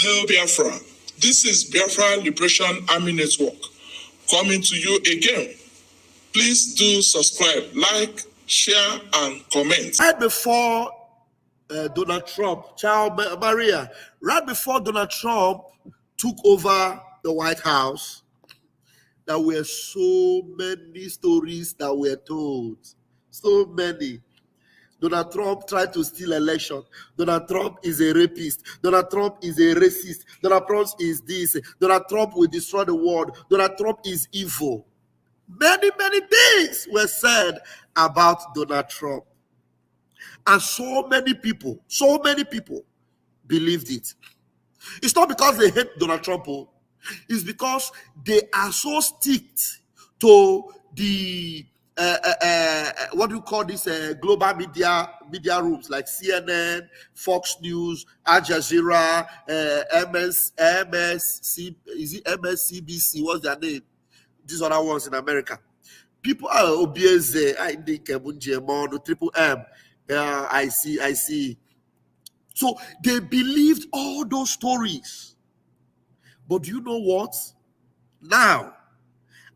Hail Biafra. This is Biafra Liberation Army Network coming to you again. Please do subscribe, like, share, and comment. Right before Donald Trump, Maria, right before Donald Trump took over the White House, there were so many stories that were told. So many. Donald Trump tried to steal election. Donald Trump is a rapist. Donald Trump is a racist. Donald Trump is this. Donald Trump will destroy the world. Donald Trump is evil. Many, many things were said about Donald Trump. And so many people believed it. It's not because they hate Donald Trump. It's because they are so sticked to the what do you call this global media rooms like CNN, Fox News, Al Jazeera, MSCBC, what's their name? These other ones in America. People are obvious. I think Triple M. I see. So they believed all those stories. But do you know what? Now,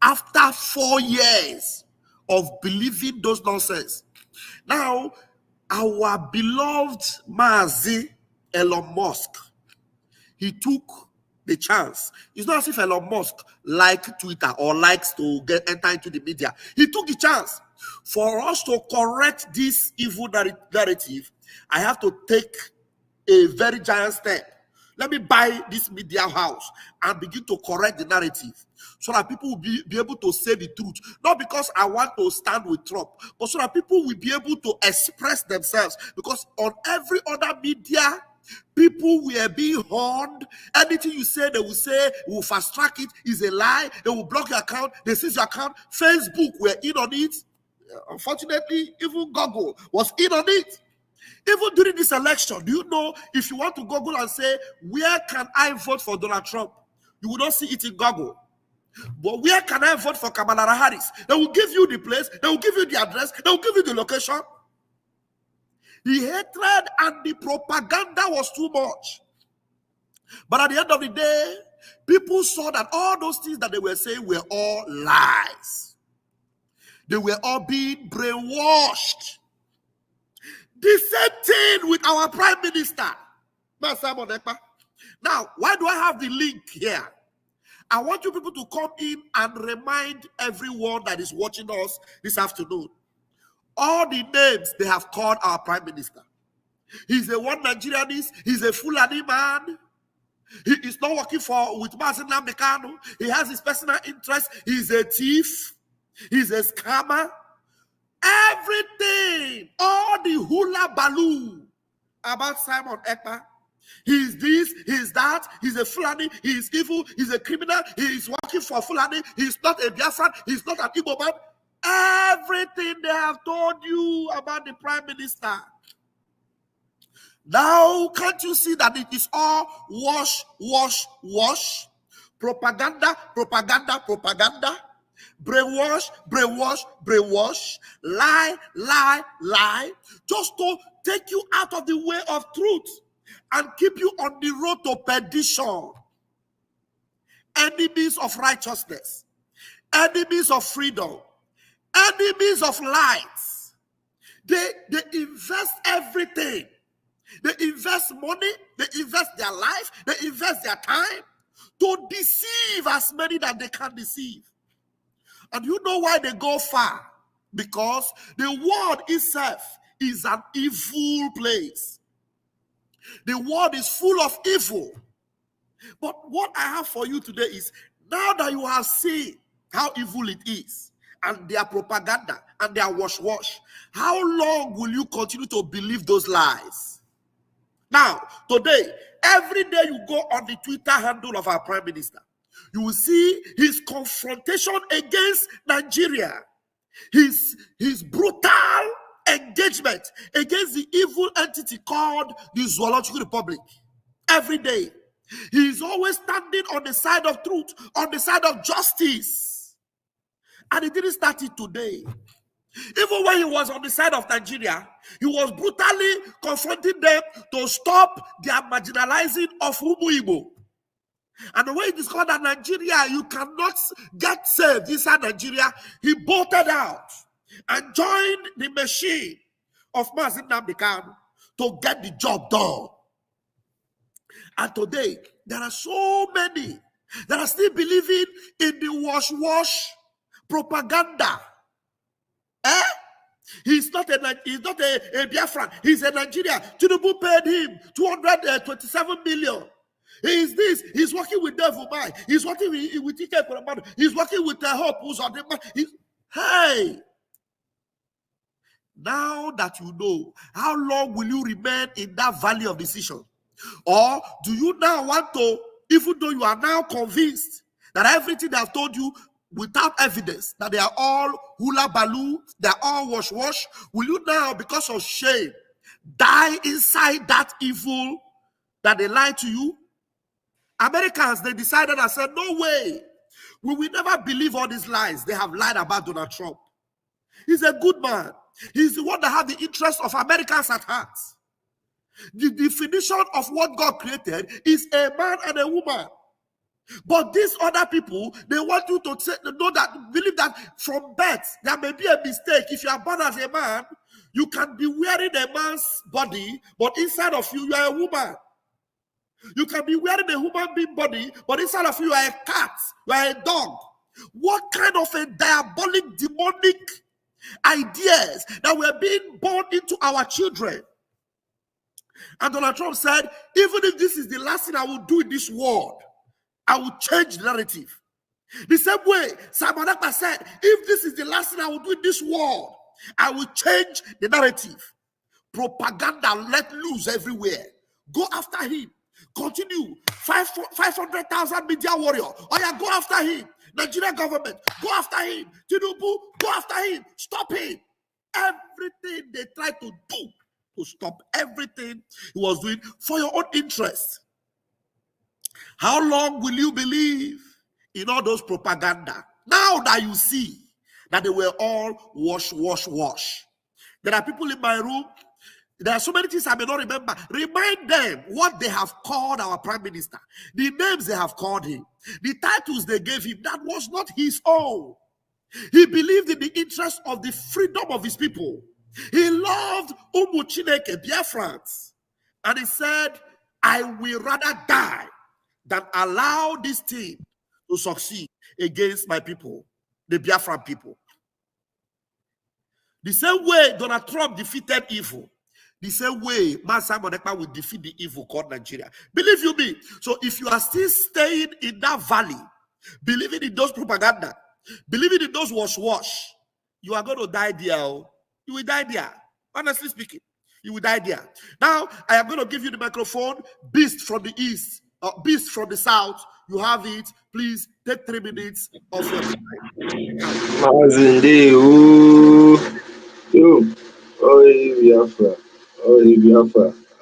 after 4 years of believing those nonsense, now our beloved Mazi Elon Musk, he took the chance. It's not as if Elon Musk likes Twitter or likes to enter into the media. He took the chance. For us to correct this evil narrative, I have to take a very giant step. Let me buy this media house and begin to correct the narrative so that people will be able to say the truth. Not because I want to stand with Trump, but so that people will be able to express themselves. Because on every other media, people were being horned. Anything you say, they will say, we will fast track it, is a lie. They will block your account, they seize your account. Facebook were in on it. Unfortunately, even Google was in on it. Even during this election, do you know, if you want to Google and say, where can I vote for Donald Trump? You will not see it in Google. But where can I vote for Kamala Harris? They will give you the place, they will give you the address, they will give you the location. The hatred and the propaganda was too much. But at the end of the day, people saw that all those things that they were saying were all lies. They were all being brainwashed. The same thing with our Prime Minister. Now, why do I have the link here? I want you people to come in and remind everyone that is watching us this afternoon all the names they have called our Prime Minister. He's a one Nigerianist. He's a Fulani man. He is not working with Mazi Nnamdi Kanu. He has his personal interest. He's a thief. He's a scammer. Everything, all the hula baloo about Simon Ekpa. He's this, he's that, he's a Fulani, he's evil, he's a criminal, he's working for Fulani, he's not a Biafran, he's not an Igbo man. Everything they have told you about the Prime Minister. Now, can't you see that it is all wash? Propaganda. Brainwash, lie, just to take you out of the way of truth and keep you on the road to perdition. Enemies of righteousness, enemies of freedom, enemies of light. They invest everything. They invest money, they invest their life, they invest their time to deceive as many that they can deceive. And you know why they go far? Because the world itself is an evil place. The world is full of evil. But what I have for you today is, now that you have seen how evil it is, and their propaganda, and their wash, how long will you continue to believe those lies? Now, today, every day you go on the Twitter handle of our Prime Minister, you will see his confrontation against Nigeria, his brutal engagement against the evil entity called the Zoological Republic. Every day, he is always standing on the side of truth, on the side of justice. And he didn't start it today. Even when he was on the side of Nigeria, he was brutally confronting them to stop their marginalizing of Umu Igbo. And the way he discovered that Nigeria, you cannot get saved inside Nigeria, he bolted out and joined the machine of Mazi Nnamdi Kanu to get the job done. And today, there are so many that are still believing in the wash propaganda. He's not a Biafran. He's a Nigerian. Tinubu paid him 227 million. He's this. He's working with Devil Mai. He's working with Ike Ekweremadu. He's working with Hope who's on the man. Hey! Now that you know, how long will you remain in that valley of decision? Or do you now want to, even though you are now convinced that everything they have told you without evidence, that they are all hula baloo, they are all wash, will you now, because of shame, die inside that evil that they lied to you? Americans, they decided and said, no way. We will never believe all these lies they have lied about Donald Trump. He's a good man. He's the one that has the interest of Americans at heart. The definition of what God created is a man and a woman. But these other people, they want you to know that, believe that from birth, there may be a mistake. If you are born as a man, you can be wearing a man's body, but inside of you, you are a woman. You can be wearing a human being body, but inside of you, you are a cat, you are a dog. What kind of a diabolic, demonic ideas that were being born into our children? And Donald Trump said, even if this is the last thing I will do in this world, I will change the narrative. The same way Simon Ekpa said, if this is the last thing I will do in this world, I will change the narrative. Propaganda let loose everywhere. Go after him. Continue. 500,000 media warrior. Oh yeah, go after him. Nigerian government, go after him. Tinubu, go after him. Stop him. Everything they try to do to stop everything he was doing for your own interest. How long will you believe in all those propaganda? Now that you see that they were all wash. There are people in my room. There are so many things I may not remember. Remind them what they have called our prime minister. The names they have called him. The titles they gave him. That was not his own. He believed in the interest of the freedom of his people. He loved Umu Chineke, Biafrans. And he said, I will rather die than allow this thing to succeed against my people, the Biafran people. The same way Donald Trump defeated evil, the same way Simon Ekpa will defeat the evil called Nigeria. Believe you me. So if you are still staying in that valley, believing in those propaganda, believing in those wash, you are going to die there. You will die there. Honestly speaking, you will die there. Now, I am going to give you the microphone. Beast from the east, beast from the south. You have it. Please take 3 minutes of your time. Biafra.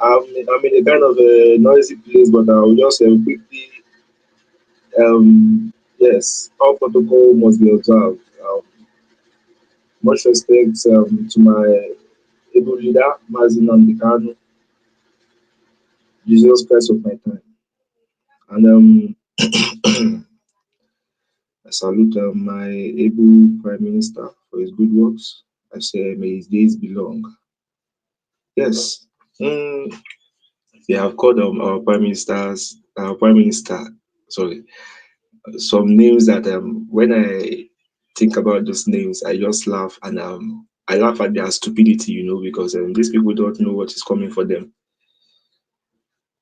I'm in a kind of a noisy place, but I will just quickly, yes, all protocol must be observed. Much respect to my able leader, Mazi Nnamdi Kanu, Jesus Christ of my time. And I salute my able Prime Minister for his good works. I say, may his days be long. Yes, they have called our Prime Minister, sorry, some names that when I think about those names, I just laugh, and I laugh at their stupidity, because these people don't know what is coming for them.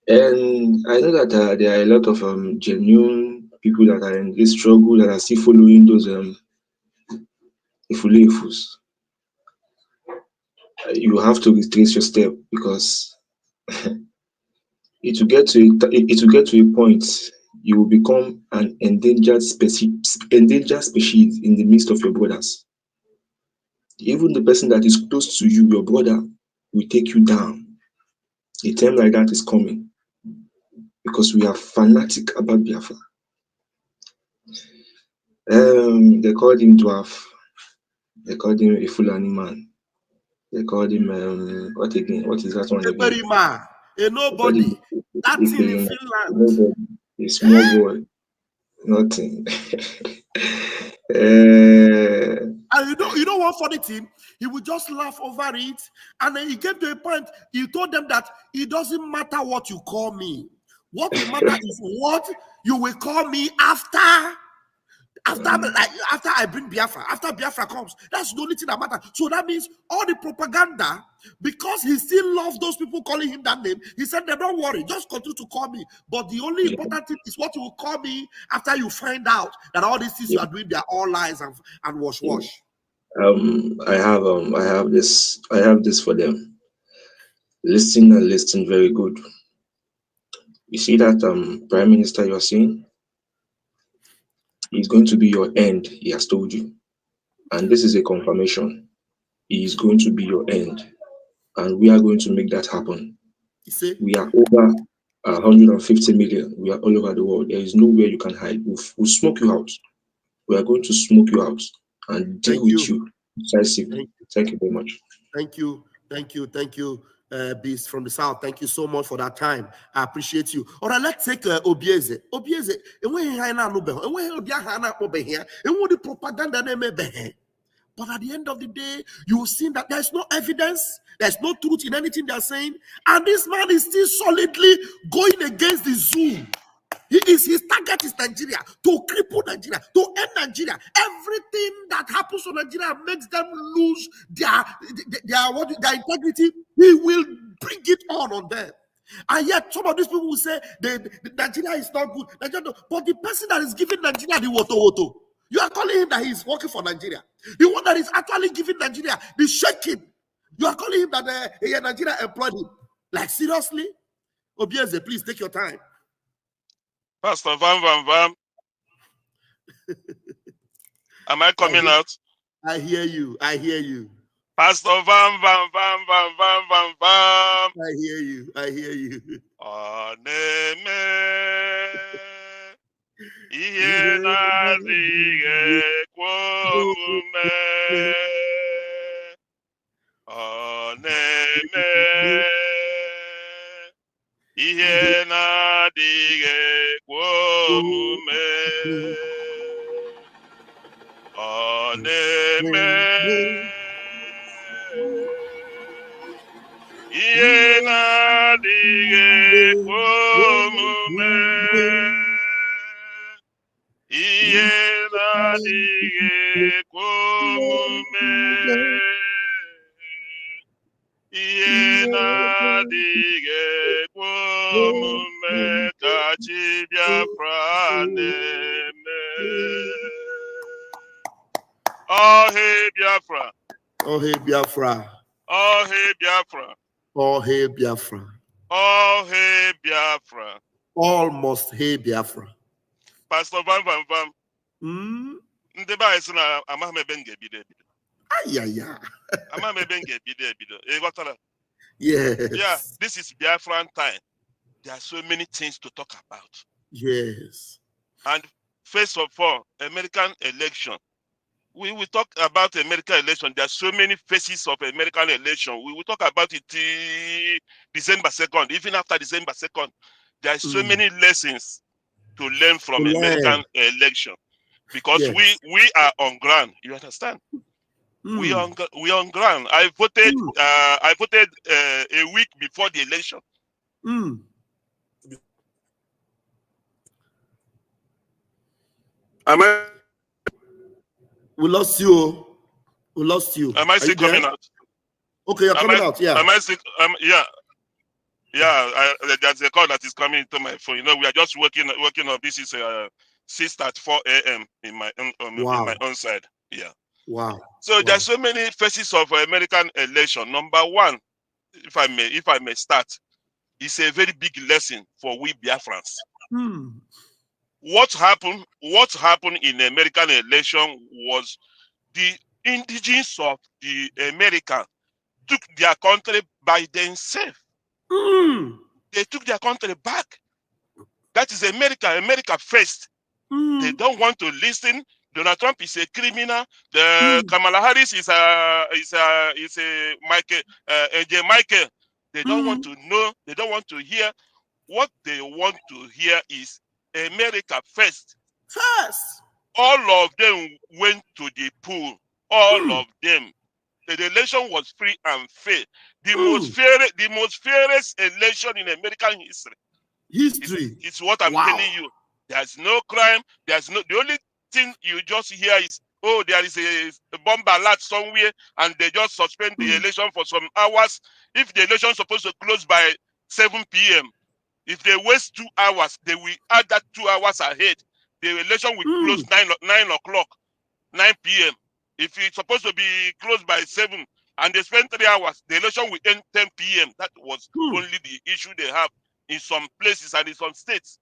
And I know that there are a lot of genuine people that are in this struggle that are still following those ifus. You have to retrace your step, because it will get to a point you will become an endangered species in the midst of your brothers. Even the person that is close to you, your brother, will take you down. A time like that is coming, because we are fanatic about Biafra. They called him dwarf. They called him a Fulani man. They called him what again? What is that one again? Eberima, a nobody. That thing in Finland. Nobody. A small boy. Nothing. And you know one funny thing? He would just laugh over it. And then he came to a point, he told them that it doesn't matter what you call me. What will matter is what you will call me after I bring Biafra, after Biafra comes. That's the only thing that matters. So that means all the propaganda, because he still loves those people calling him that name, he said, don't worry, just continue to call me. But the only important thing is what you will call me after you find out that all these things you are doing, they are all lies and wash. I have this for them. Listen very good. You see that Prime Minister you're seeing? It's going to be your end, he has told you. And this is a confirmation. He is going to be your end. And we are going to make that happen. We are over 150 million. We are all over the world. There is nowhere you can hide. We'll smoke you out. We are going to smoke you out and deal with you decisively. Thank you very much. Thank you. Beast from the South. Thank you so much for that time. I appreciate you. All right, let's take Obieze. Obieze, the propaganda. But at the end of the day, you will see that there's no evidence, there's no truth in anything they're saying, and this man is still solidly going against the zoo. His target is Nigeria, to cripple Nigeria, to end Nigeria. Everything that happens to Nigeria makes them lose their integrity. He will bring it on them. And yet, some of these people will say Nigeria is not good. But the person that is giving Nigeria the woto, you are calling him that he is working for Nigeria. The one that is actually giving Nigeria the shaking, you are calling him that Nigeria employed him. Like, seriously? Obieze, please take your time. Pastor Vam. Am I coming out? I hear you. Pastor Vam. I hear you. Oneme ihe na-adịghị ekwe omume. Oneme ihe na-adịghị ekwe omume. Oneme ihe na-adịghị ekwe omume. Ihe na-adịghị ekwe omume. Ihe na-adịghị ekwe omume ka chi Biafra na-eme. Oh, hey Biafra. Oh, hey Biafra. Oh, hey Biafra. Oh, hey Biafra. Oh, hey Biafra. Almost hey Biafra. Pastor Vam. Ndị be anyị sị na amaghị m ebe m ga-ebido. Amaghị m ebe m ga-ebido. Ị ghọtara? Yes. Yeah, this is Biafran time. There are so many things to talk about. Yes. And first of all, American election. We will talk about American election. There are so many phases of American election. We will talk about it December 2nd. Even after December 2nd, there are so many lessons to learn from American election. Because we are on ground. You understand? We are on ground. I voted a week before the election. We lost you. Am I still coming out? Okay, you're coming out. Yeah. Am I still? Yeah. There's a call that is coming into my phone. You know, we are just working on this. Is 6:04 a.m. in my own side. Yeah. Wow. So there's so many phases of American election. Number one, if I may start, it's a very big lesson for we Biafrans. What happened in the American election was the indigenes of the America took their country by themselves. They took their country back. That is America first. They don't want to listen Donald Trump is a criminal. The Kamala Harris is a Michael AJ Michael. They don't want to know. They don't want to hear. What they want to hear is America first. First. All of them went to the pool. All of them. The election was free and fair. The most fairest election in American history. It's what I'm telling you. There's no crime. There's no. The only thing you just hear is, oh, there is a bomb alert somewhere, and they just suspend the election for some hours. If the election is supposed to close by 7 p.m., if they waste 2 hours, they will add that 2 hours ahead. The election will close 9 o'clock, 9 p.m. If it's supposed to be closed by 7 and they spend 3 hours, the election will end 10 p.m. That was only the issue they have in some places and in some states.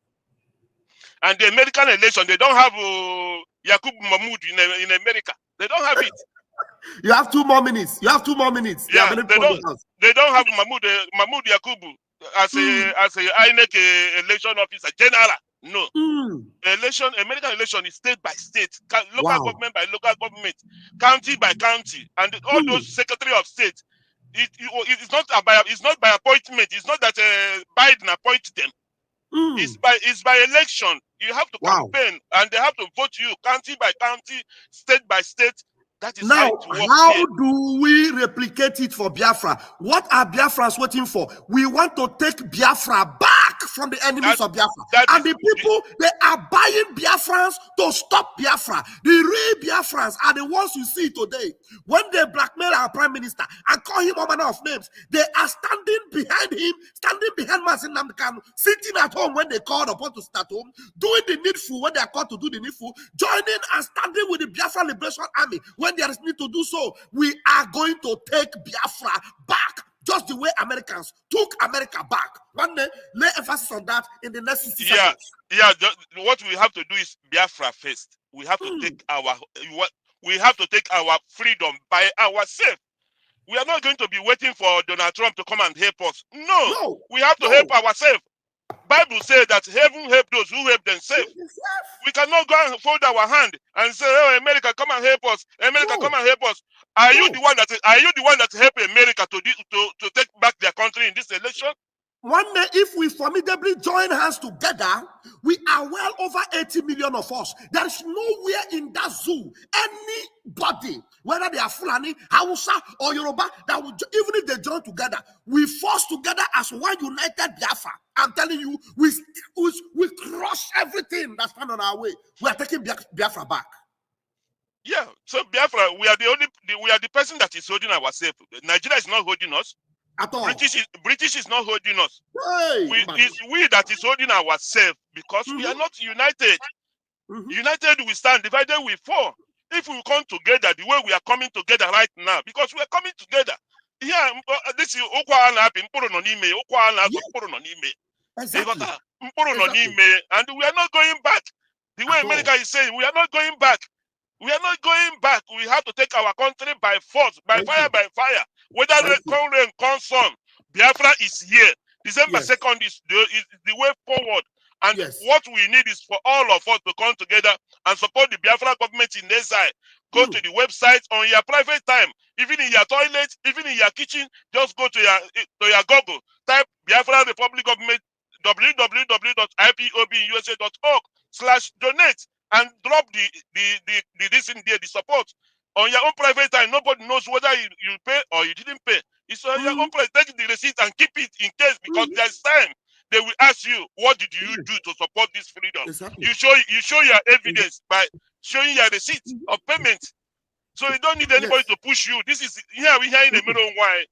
And the American election, they don't have Yakub Mahmoud in America. They don't have it. You have 2 more minutes. You have 2 more minutes. Yeah, they don't have Mahmoud Yakubu as a INEC election officer general. No. American election is state by state, local government by local government, county by county, and all those secretary of state. It's not by appointment. It's not that Biden appoints them. It's by election. You have to campaign, and they have to vote you county by county, state by state. That is now, how do we replicate it for Biafra? What are Biafrans waiting for? We want to take Biafra back from the enemies of Biafra. And the people, they are buying Biafrans to stop Biafra. The real Biafrans are the ones you see today. When they blackmail our prime minister and call him all manner of names, they are standing behind him, standing behind Mazin Nnamdi Kanu, sitting at home when they called upon to start home, doing the needful when they are called to do the needful, joining and standing with the Biafra Liberation Army when there is need to do so. We are going to take Biafra back, just the way Americans took America back. One day, lay emphasis on that in the next 60 seconds. What we have to do is Biafra first. We have to take our freedom by ourselves. We are not going to be waiting for Donald Trump to come and help us. No. We have to help ourselves. Bible says that heaven help those who help themselves. We cannot go and fold our hand and say, "Oh, America, come and help us. America, come and help us." Are you the one that help America to take back their country in this election? One day, if we formidably join hands together, we are well over 80 million of us. There is nowhere in that zoo, anybody, whether they are Fulani, Hausa, or Yoruba, that would, even if they join together, we force together as one united Biafra. I'm telling you, we crush everything that stands on our way. We are taking Biafra back. Yeah, so Biafra, we are the person that is holding ourselves. Nigeria is not holding us. At all. British is not holding us. Hey, it's we that is holding ourselves because we are not united. United we stand, divided we fall. If we come together the way we are coming together right now, because we are coming together. Yeah, this is exactly. And we are not going back. The way America is saying, we are not going back. We are not going back. We have to take our country by force, by fire. Whether rain comes on, Biafra is here. December 2nd is the way forward. And what we need is for all of us to come together and support the Biafra government in exile. Go to the website on your private time, even in your toilet, even in your kitchen. Just go to your Google, type Biafra Republic Government, www.ipobinUSA.org/donate, and drop the this in there, the support. On your own private time, nobody knows whether you pay or you didn't pay. It's on your own private. Take the receipt and keep it in case, because there's time they will ask you, what did you do to support this freedom? You show your evidence by showing your receipt of payment. So you don't need anybody to push you. This is here we hear in the middle why.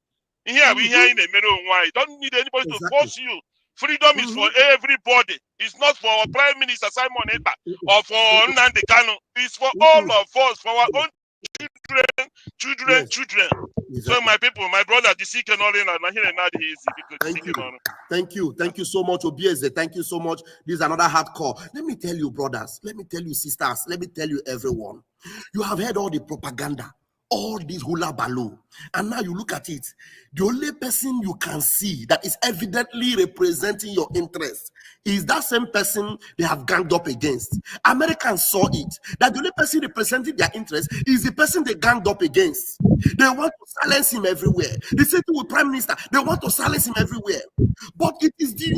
Here we hear in the middle why. Don't need anybody to force you. Freedom is for everybody. It's not for Prime Minister Simon Ekpa or for Nnamdi Kanu. It's for all of us, for our own children. So my people, my brother, the sick and all in, thank you so much, Obieze. Thank you so much. This is another hardcore. Let me tell you, brothers. Let me tell you, sisters. Let me tell you, everyone. You have heard all the propaganda, all this hula baloo. And now you look at it, the only person you can see that is evidently representing your interest is that same person they have ganged up against. Americans saw it, that the only person representing their interest is the person they ganged up against. They want to silence him everywhere. They say to the Prime Minister, they want to silence him everywhere. But it is the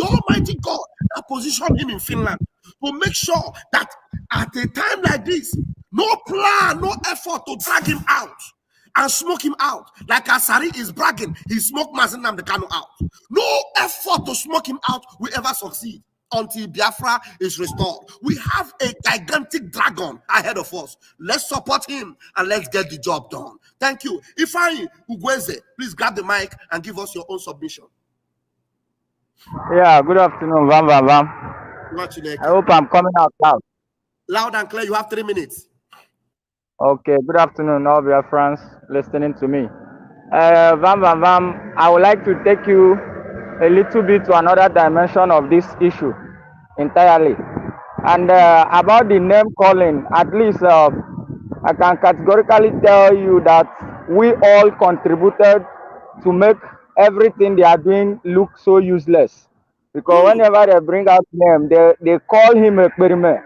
Almighty God that positioned him in Finland to make sure that at a time like this, no plan, no effort to drag him out and smoke him out. Like Asari is bragging, he smoked Mazi Nnamdi Kanu out. No effort to smoke him out will ever succeed until Biafra is restored. We have a gigantic dragon ahead of us. Let's support him and let's get the job done. Thank you. Ifeanyi Ugwueze, please grab the mic and give us your own submission. Yeah, good afternoon, Vam Vam Vam. I hope I'm coming out loud. Loud and clear, you have 3 minutes. Okay, good afternoon, all your friends listening to me. Vam Vam Vam, I would like to take you a little bit to another dimension of this issue entirely. And about the name calling, at least I can categorically tell you that we all contributed to make everything they are doing look so useless. Because whenever they bring out name, they call him Ekperime.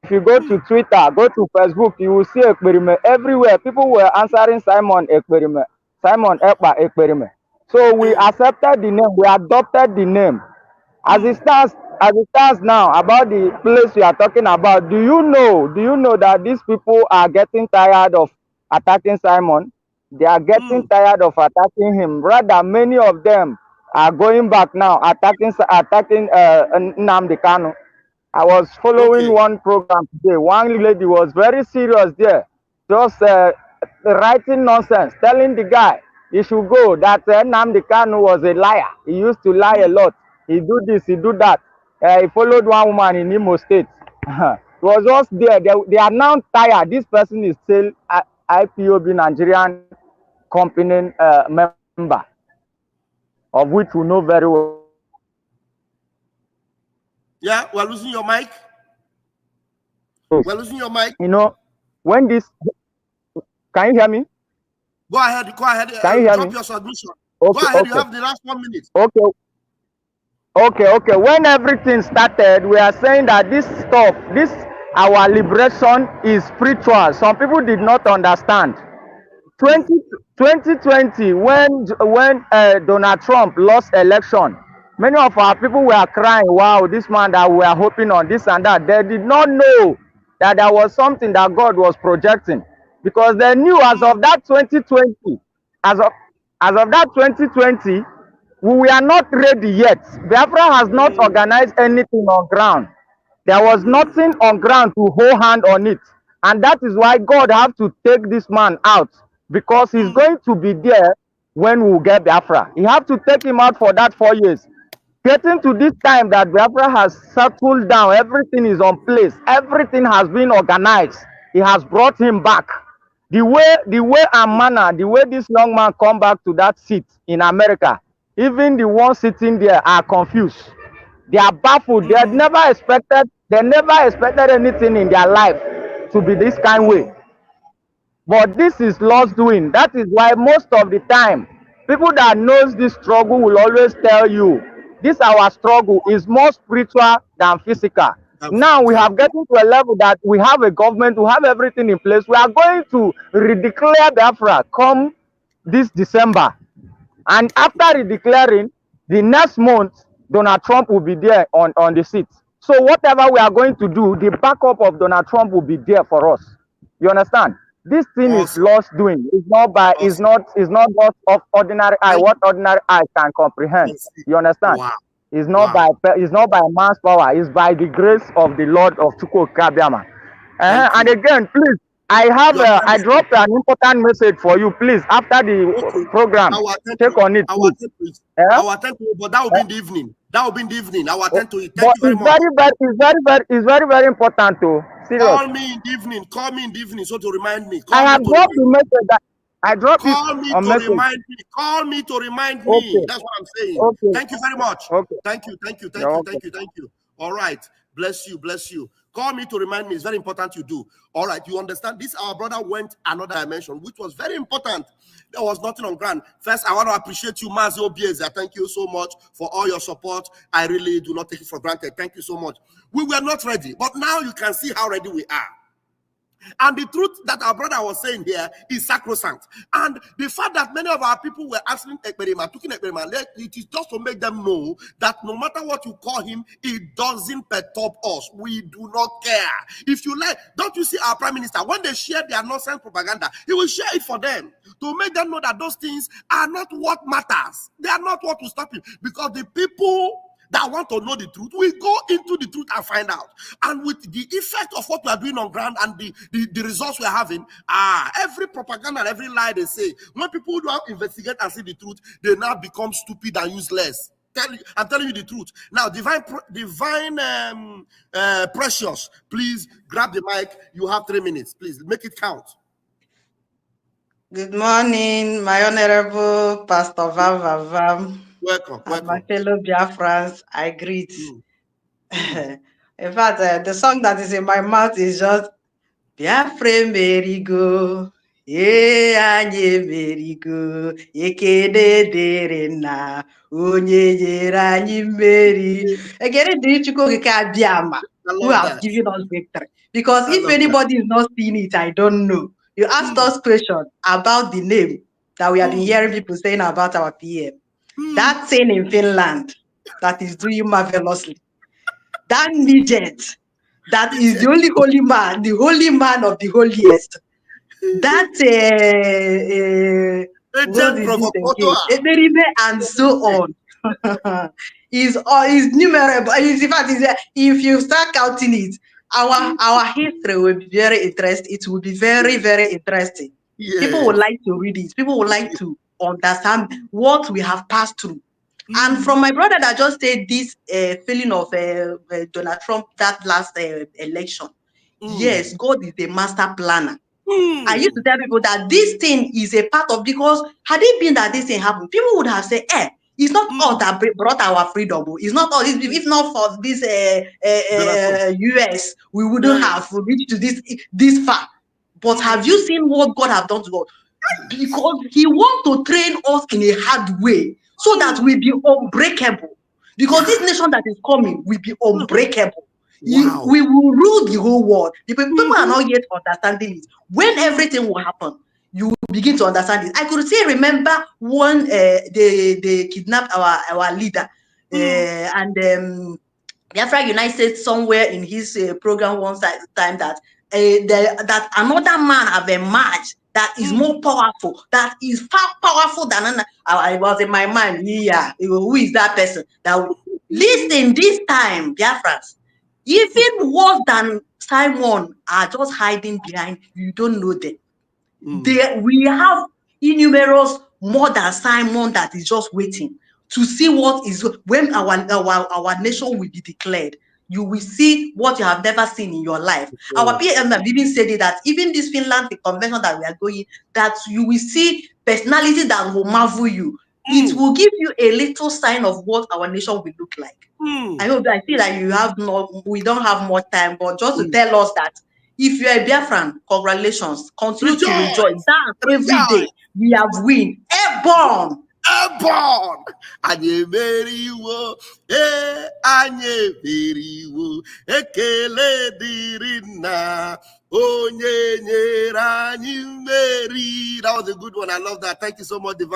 If you go to Twitter, go to Facebook, you will see Ekperime everywhere. People were answering Simon Ekperime, Simon Ekpa Ekperime. So we accepted the name, we adopted the name. As it stands now, about the place we are talking about, do you know that these people are getting tired of attacking Simon? They are getting tired of attacking him. Rather, many of them are going back now, attacking Nnamdi Kanu. I was following one program today. One lady was very serious there, just writing nonsense, telling the guy he should go, that Nnamdi Kanu was a liar. He used to lie a lot. He do this, he do that. He followed one woman in Imo State. It was just there. They are now tired. This person is still IPOB Nigerian company member, of which we know very well. Yeah, we're losing your mic. We're losing your mic. You know, when this... Can you hear me? Go ahead. Can you hear me? Your submission. Okay, go ahead, okay. You have the last 1 minute. Okay. When everything started, we are saying that this stuff, our liberation is spiritual. Some people did not understand. 2020, when Donald Trump lost election, many of our people were crying, wow, this man that we are hoping on, this and that. They did not know that there was something that God was projecting, because they knew as of that 2020, we were not ready yet. Biafra has not organized anything on ground. There was nothing on ground to hold hand on it. And that is why God have to take this man out, because he's going to be there when we get Biafra. He have to take him out for that 4 years. Getting to this time that Biafra has settled down, everything is on place, everything has been organized. He has brought him back. The way and manner, the way this young man come back to that seat in America, even the ones sitting there are confused. They are baffled. They never expected anything in their life to be this kind of way. But this is Lord's doing. That is why most of the time, people that knows this struggle will always tell you, this our struggle is more spiritual than physical. Now we have gotten to a level that we have a government, we have everything in place. We are going to redeclare Biafra come this December. And after redeclaring, the next month, Donald Trump will be there on the seat. So whatever we are going to do, the backup of Donald Trump will be there for us. You understand? This thing is Lord's doing. It's not just of ordinary eye, what ordinary eye can comprehend. You understand? Wow. It's not by man's power. It's by the grace of the Lord of Chukwu Kabiama. And again, please, I dropped an important message for you. Please, after the program, check on it. I will attend to it, but that will be in the evening. I will attend to it. Thank you very much. It's very important to serious. Call me in the evening, so to remind me. I have dropped the message that I dropped it on message. Call me to remind me. Okay. That's what I'm saying. Okay. Thank you very much. Okay. Thank you. All right. Bless you. Call me to remind me. It's very important you do. All right, you understand? This our brother went another dimension, which was very important. There was nothing on ground. First, I want to appreciate you, Mazio Bieza. Thank you so much for all your support. I really do not take it for granted. Thank you so much. We were not ready, but now you can see how ready we are. And the truth that our brother was saying here is sacrosanct. And the fact that many of our people were asking Ekperima, it is just to make them know that no matter what you call him, it doesn't perturb us. We do not care. If you like, don't you see our prime minister, when they share their nonsense propaganda, he will share it for them to make them know that those things are not what matters. They are not what will stop him. Because the people that want to know the truth, we go into the truth and find out. And with the effect of what we are doing on ground and the results we are having, every propaganda and every lie they say, when people do investigate and see the truth, they now become stupid and useless. I'm telling you the truth. Now, Divine Precious, please grab the mic. You have 3 minutes. Please make it count. Good morning, my honorable Pastor Vam. Welcome. And my fellow Biafrans, I greet. In fact, the song that is in my mouth is just Biafra Merigo, Anye Merigo, Ekede Derena, Onye Yerani Meri. Again, Biama, who has given us victory. Because if anybody is not seeing it, I don't know. You asked us questions about the name that we have been hearing people saying about our PM. That thing in Finland that is doing marvelously. That midget that is the only holy man, the holy man of the holiest. That and so on is numerable. In fact, if you start counting it, our history will be very interesting. It will be very, very interesting. Yes. People would like to read it. People would like to understand what we have passed through. And from my brother that just said this feeling of Donald Trump, that last election, yes, God is the master planner. I used to tell people that this thing is a part of, because had it been that this thing happened, people would have said, it's not us that brought our freedom. It's not us. If not for this US, we wouldn't have reached to this far. But have you seen what God have done to us? Because he wants to train us in a hard way so that we be unbreakable. Because this nation that is coming will be unbreakable. Wow. We will rule the whole world. The people are not yet understanding it. When everything will happen, you will begin to understand it. I could say, remember when they kidnapped our leader and Biafra United somewhere in his program one time that that another man have emerged that is more powerful, that is far powerful than I was in my mind. Yeah, who is that person? That listen, this time, Biafrans, even worse than Simon are just hiding behind. You don't know them. We have innumerous more than Simon that is just waiting to see what is when our nation will be declared. You will see what you have never seen in your life. Our PM have even said it, that even this Finland convention that we are going, that you will see personality that will marvel you. It will give you a little sign of what our nation will look like. I see that we don't have more time, but just to tell us that if you are a Biafran, congratulations. Continue to rejoice. Every day we have win. Airborne. Airborne. Anye meriwo, anye meriwo, ekele dirina, onye nyere anyị mmeri. That was a good one. I love that. Thank you so much, Divine.